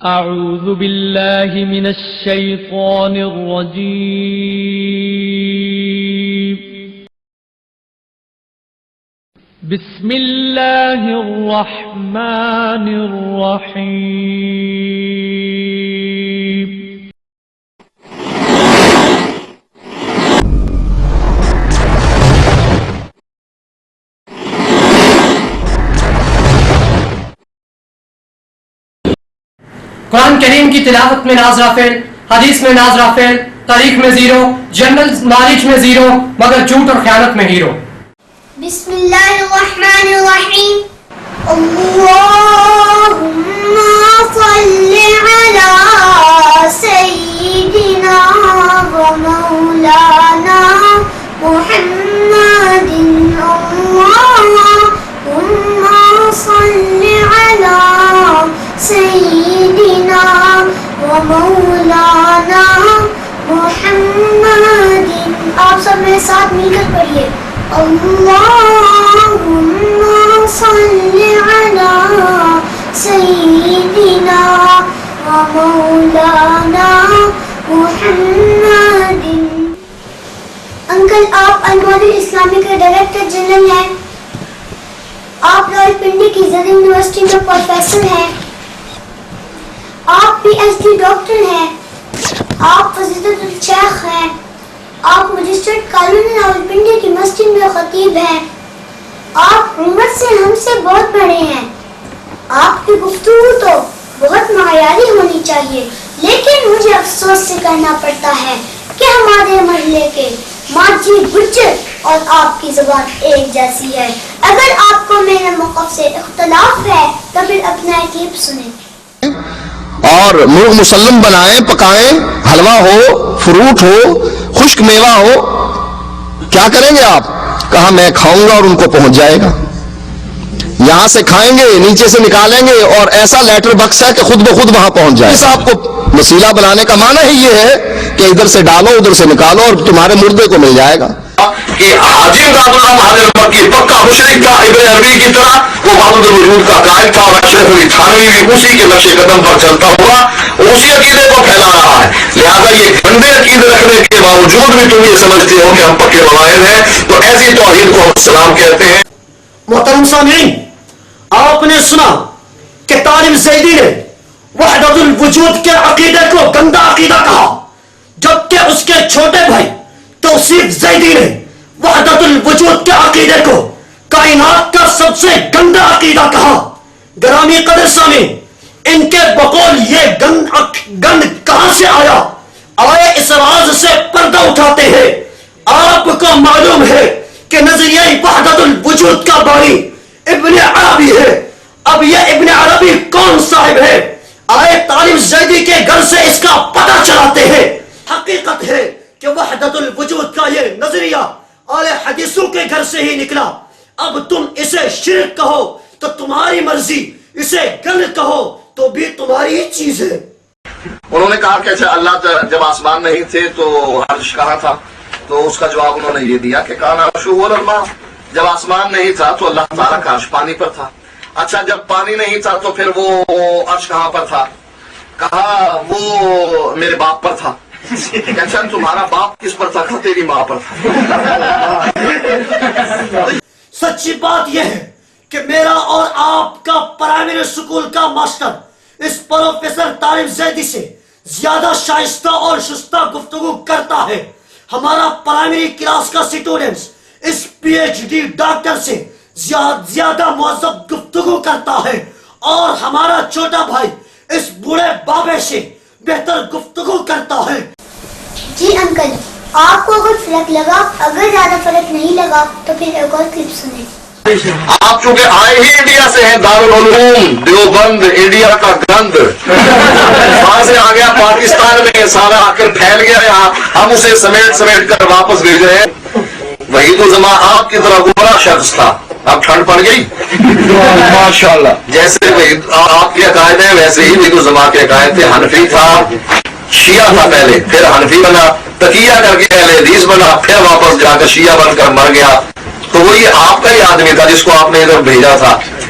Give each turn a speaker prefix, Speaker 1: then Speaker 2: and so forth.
Speaker 1: أعوذ بالله من الشيطان الرجيم. بسم الله الرحمن الرحيم.
Speaker 2: قرآن کریم کی تلاوت میں ناظرہ فعل، حدیث میں ناظرہ فعل، تاریخ میں زیرو، جنرل نالج میں زیرو، مگر جھوٹ اور خیانت میں ہیرو.
Speaker 3: بسم اللہ الرحمن الرحیم. اللہم صل علی سیدنا و مولانا محمد. اللہم صل علی سیدنا و مولانا محمد. آپ سب میرے ساتھ مل کر پڑھیے. اللہم صل علی سیدنا و مولانا محمد. انکل، آپ انوار اسلامی کے ڈائریکٹر جنرل ہیں. آپ راولپنڈی کی زد یونیورسٹی میں پروفیسر ہیں. آپ پی ایچ ڈی ڈاکٹر ہیں. آپ فضیلت الشیخ ہیں. آپ مجسٹریٹ کالونی راولپنڈی کی مسجد میں خطیب ہیں. آپ عمر سے ہم سے بہت بڑے ہیں. آپ کی گفتگو تو بہت معیاری ہونی چاہیے، لیکن مجھے افسوس سے کہنا پڑتا ہے کہ ہمارے محلے کے ماجی گجر اور آپ کی زبان ایک جیسی ہے. اگر آپ کو میرے موقف سے اختلاف ہے تو پھر اپنا کلپ سنیں
Speaker 4: اور مرغ مسلم بنائیں، پکائیں، حلوہ ہو، فروٹ ہو، خشک میوہ ہو. کیا کریں گے آپ؟ کہا میں کھاؤں گا اور ان کو پہنچ جائے گا. یہاں سے کھائیں گے، نیچے سے نکالیں گے اور ایسا لیٹر بکس ہے کہ خود بخود وہاں پہنچ جائے. آپ کو وسیلہ بنانے کا معنی ہی یہ ہے کہ ادھر سے ڈالو ادھر سے نکالو اور تمہارے مردے کو مل جائے گا.
Speaker 5: کہ حاجی عبداللہ مہاجر مکی پکا مشرک تھا، ابن عربی کی طرح وہ وحدت الوجود کا قائل تھا اور اشرف علی تھانوی بھی اسی کے نقش قدم پر چلتا ہوا اسی عقیدے کو پھیلا رہا ہے. لہذا یہ گندے عقیدے رکھنے کے باوجود بھی تم یہ سمجھتے ہو کہ ہم پکے موائد ہیں، تو ایسی توحید کو ہم اسلام کہتے ہیں.
Speaker 6: محترم سامعین، آپ نے سنا کہ طالب زیدی نے وحدت الوجود کے عقیدے کو گندا عقیدہ کہا، جبکہ اس کے چھوٹے بھائی توصیف زیدی نے وحدت الوجود کے عقیدے کو کائنات کا سب سے گندا عقیدہ کہا. گرامی قدر سامعین، ان کے بقول یہ گند کہاں سے آیا؟ آئے اس راز سے پردہ اٹھاتے ہیں. آپ کو معلوم ہے کہ نظریہ وحدت الوجود کا بانی ابن عربی ہے. اب یہ ابن عربی کون صاحب ہے؟ آئے طالب زیدی کے گھر سے اس کا پتہ چلاتے ہیں. حقیقت ہے کہ وحدت الوجود کا یہ نظریہ اہل حدیثوں کے گھر سے ہی نکلا. اب تم اسے شرک کہو تو تمہاری مرضی، اسے گند کہو تو بھی تمہاری ہی چیز ہے.
Speaker 5: انہوں نے کہا کہ اچھا اللہ جب آسمان نہیں تھے تو عرش کہاں تھا؟ تو اس کا جواب انہوں نے یہ دیا کہ کان عرشہ علی الماء. جب آسمان نہیں تھا تو اللہ تعالیٰ کا عرش پانی پر تھا. اچھا جب پانی نہیں تھا تو پھر وہ عرش کہاں پر تھا؟ کہا وہ میرے باپ پر تھا. اچھا تمہارا باپ کس پر تھا؟ تیری ماں پر تھا.
Speaker 6: سچی بات یہ ہے کہ میرا اور آپ کا پرائمری اسکول کا ماسٹر اس پروفیسر طالب زیدی سے زیادہ شائستہ اور شستہ گفتگو کرتا ہے. ہمارا پرائمری کلاس کا اسٹوڈنٹس اس پی ایچ ڈی ڈاکٹر سے زیادہ مہذب گفتگو کرتا ہے اور ہمارا چھوٹا بھائی اس بوڑھے بابے سے بہتر گفتگو کرتا ہے.
Speaker 3: جی انکل، آپ کو اگر فرق لگا، اگر زیادہ فرق نہیں لگا تو پھر ایک اور کلپ سنیں.
Speaker 5: آپ چونکہ آئے ہی انڈیا سے ہیں، دارالعلوم دیوبند انڈیا کا گند وہاں سے آ گیا پاکستان میں، سارا آ کر پھیل گیا یہاں. ہم اسے سمیٹ کر واپس بھیج رہے ہیں. وحید الزماں آپ کی طرح گمراہ شخص تھا، اب ٹھنڈ پڑ گئی ماشاءاللہ. جیسے آپ کے عقائد ہیں ویسے ہی وحید الزماں کے عقائد تھے. حنفی تھا، شیعہ تھا پہلے، پھر حنفی بنا، تقیہ کر کے اہل حدیث بنا، پھر واپس جا کر شیعہ بن کر مر گیا. تو وہ یہ آپ کا ہی آدمی تھا جس کو آپ نے ادھر بھیجا تھا.